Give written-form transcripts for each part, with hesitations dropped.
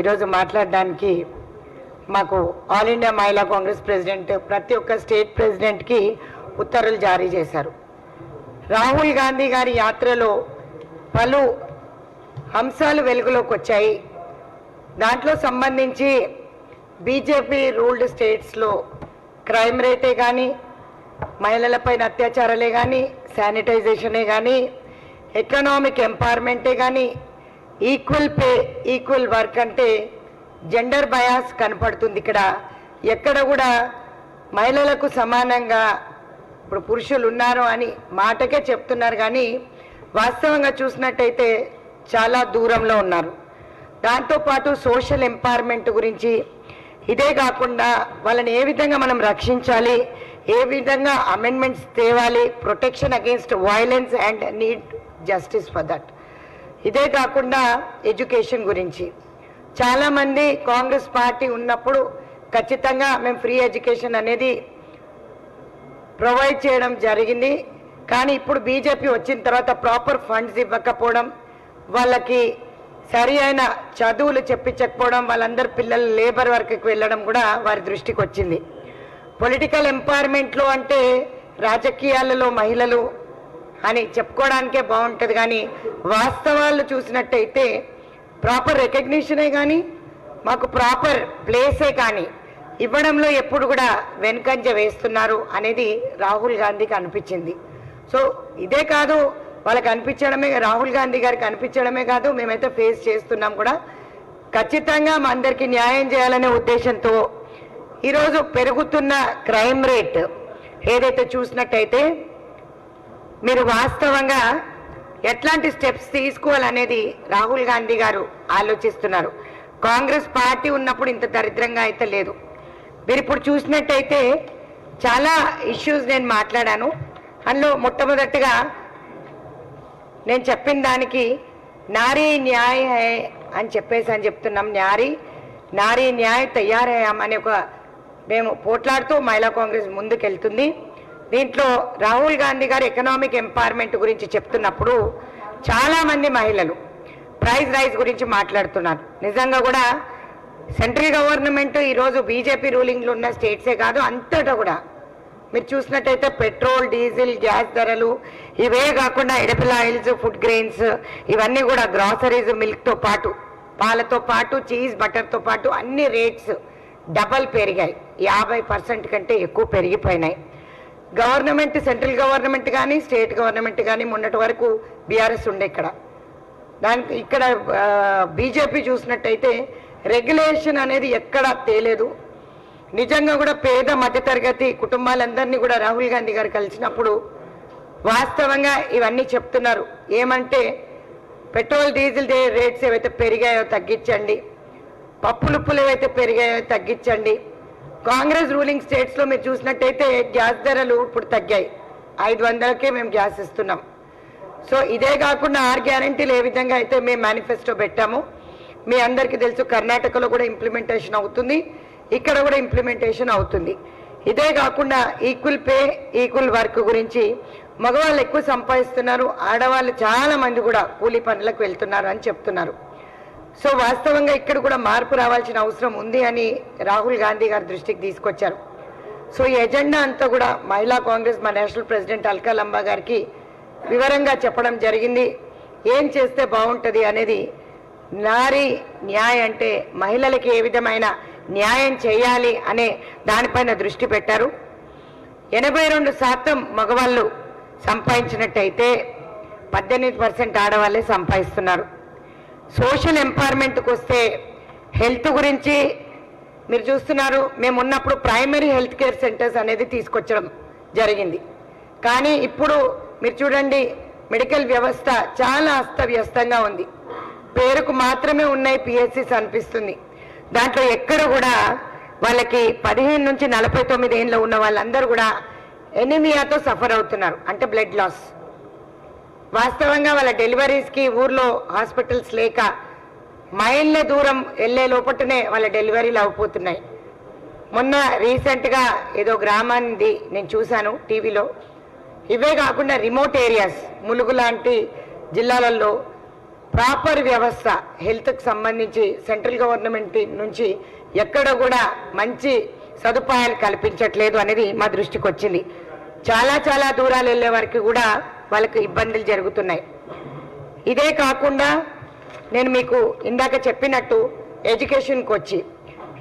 ఈరోజు మాట్లాడడానికి మాకు ఆల్ ఇండియా మహిళా కాంగ్రెస్ ప్రెసిడెంట్ ప్రతి ఒక్క స్టేట్ ప్రెసిడెంట్కి ఉత్తర్వులు జారీ చేశారు. రాహుల్ గాంధీ గారి యాత్రలో పలు అంశాలు వెలుగులోకి వచ్చాయి. దాంట్లో సంబంధించి బీజేపీ రూల్డ్ స్టేట్స్లో క్రైమ్ రేటే కానీ, మహిళలపైన అత్యాచారాలే కానీ, శానిటైజేషనే కానీ, ఎకనామిక్ ఎంపవర్మెంటే కానీ, ఈక్వల్ పే ఈక్వల్ వర్క్ అంటే జెండర్ బయాస్ కనపడుతుంది. ఎక్కడ కూడా మహిళలకు సమానంగా ఇప్పుడు పురుషులు ఉన్నారు అని మాటకే చెప్తున్నారు, కానీ వాస్తవంగా చూసినట్టయితే చాలా దూరంలో ఉన్నారు. దాంతోపాటు సోషల్ ఎంపవర్మెంట్ గురించి, ఇదే కాకుండా వాళ్ళని ఏ విధంగా మనం రక్షించాలి, ఏ విధంగా అమెండ్మెంట్స్ తేవాలి, protection against violence and need justice for that. ఇదే కాకుండా ఎడ్యుకేషన్ గురించి చాలామంది కాంగ్రెస్ పార్టీ ఉన్నప్పుడు ఖచ్చితంగా మేము ఫ్రీ ఎడ్యుకేషన్ అనేది ప్రొవైడ్ చేయడం జరిగింది. కానీ ఇప్పుడు బీజేపీ వచ్చిన తర్వాత ప్రాపర్ ఫండ్స్ ఇవ్వకపోవడం, వాళ్ళకి సరి అయిన చదువులు చెప్పించకపోవడం, వాళ్ళందరు పిల్లలు లేబర్ వర్క్కి వెళ్ళడం కూడా వారి దృష్టికి వచ్చింది. పొలిటికల్ ఎంపవర్మెంట్లో అంటే రాజకీయాలలో మహిళలు అని చెప్పుకోవడానికే బాగుంటుంది, కానీ వాస్తవాలు చూసినట్టయితే ప్రాపర్ రికగ్నిషనే కానీ, మాకు ప్రాపర్ ప్లేసే కానీ ఇవ్వడంలో ఎప్పుడు కూడా వెనుకంజ వేస్తున్నారు అనేది రాహుల్ గాంధీకి అనిపించింది. సో ఇదే కాదు, వాళ్ళకి అనిపించడమే, రాహుల్ గాంధీ గారికి అనిపించడమే కాదు, మేమైతే ఫేస్ చేస్తున్నాం కూడా. ఖచ్చితంగా మా అందరికీ న్యాయం చేయాలనే ఉద్దేశంతో ఈరోజు పెరుగుతున్న క్రైమ్ రేట్ ఏదైతే చూసినట్టయితే మీరు వాస్తవంగా ఎట్లాంటి స్టెప్స్ తీసుకోవాలనేది రాహుల్ గాంధీ గారు ఆలోచిస్తున్నారు. కాంగ్రెస్ పార్టీ ఉన్నప్పుడు ఇంత దరిద్రంగా అయితే లేదు. మీరు ఇప్పుడు చూసినట్టయితే చాలా ఇష్యూస్ నేను మాట్లాడాను. అందులో మొట్టమొదటిగా నేను చెప్పిన దానికి నారీ న్యాయ్ హై అని చెప్తున్నాం. నారీ న్యాయ్ తయార్ హై అనే ఒక మేము పోట్లాడుతూ మహిళా కాంగ్రెస్ ముందుకెళ్తుంది. దీంట్లో రాహుల్ గాంధీ గారు ఎకనామిక్ ఎంపవర్మెంట్ గురించి చెప్తున్నప్పుడు చాలామంది మహిళలు ప్రైస్ రైజ్ గురించి మాట్లాడుతున్నారు. నిజంగా కూడా సెంట్రల్ గవర్నమెంట్ ఈరోజు బీజేపీ రూలింగ్లో ఉన్న స్టేట్సే కాదు, అంతటా కూడా మీరు చూసినట్టయితే పెట్రోల్, డీజిల్, గ్యాస్ ధరలు, ఇవే కాకుండా ఎడిబుల్ ఆయిల్స్, ఫుడ్ గ్రెయిన్స్, ఇవన్నీ కూడా గ్రాసరీస్, మిల్క్తో పాటు, పాలతో పాటు, చీజ్, బటర్తో పాటు అన్ని రేట్స్ డబల్ పెరిగాయి. 50% కంటే ఎక్కువ పెరిగిపోయినాయి. గవర్నమెంట్, సెంట్రల్ గవర్నమెంట్ కానీ స్టేట్ గవర్నమెంట్ కానీ మొన్నటి వరకు బీఆర్ఎస్ ఉండే ఇక్కడ బీజేపీ చూసినట్టయితే రెగ్యులేషన్ అనేది ఎక్కడా తేలేదు. నిజంగా కూడా పేద మధ్యతరగతి కుటుంబాలందరినీ కూడా రాహుల్ గాంధీ గారు కలిసినప్పుడు వాస్తవంగా ఇవన్నీ చెప్తున్నారు. ఏమంటే పెట్రోల్, డీజిల్ రేట్స్ ఏవైతే పెరిగాయో తగ్గించండి, పప్పులుప్పులు ఏవైతే పెరిగాయో తగ్గించండి. కాంగ్రెస్ రూలింగ్ స్టేట్స్లో మీరు చూసినట్టయితే గ్యాస్ ధరలు ఇప్పుడు తగ్గాయి. 500కే మేము గ్యాస్ ఇస్తున్నాం. సో ఇదే కాకుండా 6 గ్యారంటీలు ఏ విధంగా అయితే మేము మేనిఫెస్టో పెట్టాము, మీ అందరికీ తెలుసు కర్ణాటకలో కూడా ఇంప్లిమెంటేషన్ అవుతుంది, ఇక్కడ కూడా ఇంప్లిమెంటేషన్ అవుతుంది. ఇదే కాకుండా ఈక్వల్ పే ఈక్వల్ వర్క్ గురించి మగవాళ్ళు ఎక్కువ సంపాదిస్తున్నారు, ఆడవాళ్ళు చాలా మంది కూడా కూలీ పనులకు వెళ్తున్నారు అని చెప్తున్నారు. సో వాస్తవంగా ఇక్కడ కూడా మార్పు రావాల్సిన అవసరం ఉంది అని రాహుల్ గాంధీ గారి దృష్టికి తీసుకొచ్చారు. సో ఈ ఎజెండా అంతా కూడా మహిళా కాంగ్రెస్ మా నేషనల్ ప్రెసిడెంట్ అల్కా లంబా గారికి వివరంగా చెప్పడం జరిగింది. ఏం చేస్తే బాగుంటుంది అనేది, నారీ న్యాయ్ అంటే మహిళలకి ఏ విధమైన న్యాయం చేయాలి అనే దానిపైన దృష్టి పెట్టారు. 82% మగవాళ్ళు సంపాదించినట్టయితే 18% ఆడవాళ్ళే సంపాదిస్తున్నారు. సోషల్ ఎంపవర్మెంట్కి వస్తే హెల్త్ గురించి మీరు చూస్తున్నారు. మేము ఉన్నప్పుడు ప్రైమరీ హెల్త్ కేర్ సెంటర్స్ అనేది తీసుకొచ్చడం జరిగింది. కానీ ఇప్పుడు మీరు చూడండి, మెడికల్ వ్యవస్థ చాలా అస్తవ్యస్తంగా ఉంది. పేరుకు మాత్రమే ఉన్నాయి పిహెచ్సిస్ అనిపిస్తుంది. దాంట్లో ఎక్కడ కూడా వాళ్ళకి 15 నుంచి 49 ఏళ్ళు ఉన్న వాళ్ళందరూ కూడా ఎనిమియాతో సఫర్ అవుతున్నారు, అంటే బ్లడ్ లాస్. వాస్తవంగా వాళ్ళ డెలివరీస్కి ఊర్లో హాస్పిటల్స్ లేక మైళ్ళ దూరం వెళ్ళే లోపటనే వాళ్ళ డెలివరీలు అయిపోతున్నాయి. మొన్న రీసెంట్గా ఏదో గ్రామాన్ని నేను చూశాను టీవీలో. ఇవే కాకుండా రిమోట్ ఏరియాస్, ములుగు లాంటి జిల్లాలలో ప్రాపర్ వ్యవస్థ హెల్త్కి సంబంధించి సెంట్రల్ గవర్నమెంట్ నుంచి ఎక్కడ కూడా మంచి సదుపాయాలు కల్పించట్లేదు అనేది మా దృష్టికి వచ్చింది. చాలా చాలా దూరాలు వెళ్ళే వరకు కూడా వాళ్ళకి ఇబ్బందులు జరుగుతున్నాయి. ఇదే కాకుండా నేను మీకు ఇందాక చెప్పినట్టు ఎడ్యుకేషన్కి వచ్చి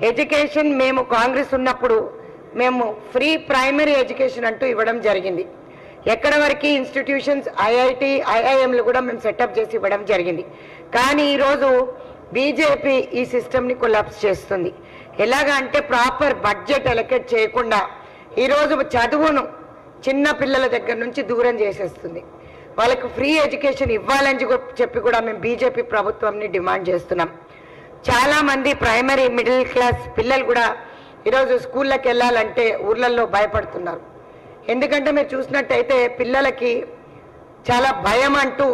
ఎడ్యుకేషన్ మేము కాంగ్రెస్ ఉన్నప్పుడు మేము ఫ్రీ ప్రైమరీ ఎడ్యుకేషన్ అంటూ ఇవ్వడం జరిగింది. ఎక్కడ వరకు ఇన్స్టిట్యూషన్స్ ఐఐటి ఐఐఎంలు కూడా మేము సెటప్ చేసి ఇవ్వడం జరిగింది. కానీ ఈరోజు బీజేపీ ఈ సిస్టమ్ని కొలాప్స్ చేస్తుంది. ఎలాగా అంటే ప్రాపర్ బడ్జెట్ అలొకేట్ చేయకుండా ఈరోజు చదువును చిన్న పిల్లల దగ్గర నుంచి దూరం చేసేస్తుంది. వాళ్ళకు ఫ్రీ ఎడ్యుకేషన్ ఇవ్వాలని చెప్పి కూడా మేము బీజేపీ ప్రభుత్వంని డిమాండ్ చేస్తున్నాం. చాలామంది ప్రైమరీ మిడిల్ క్లాస్ పిల్లలు కూడా ఈరోజు స్కూళ్ళకి వెళ్ళాలంటే ఊర్లలో భయపడుతున్నారు. ఎందుకంటే మీరు చూసినట్టయితే పిల్లలకి చాలా భయం అంటూ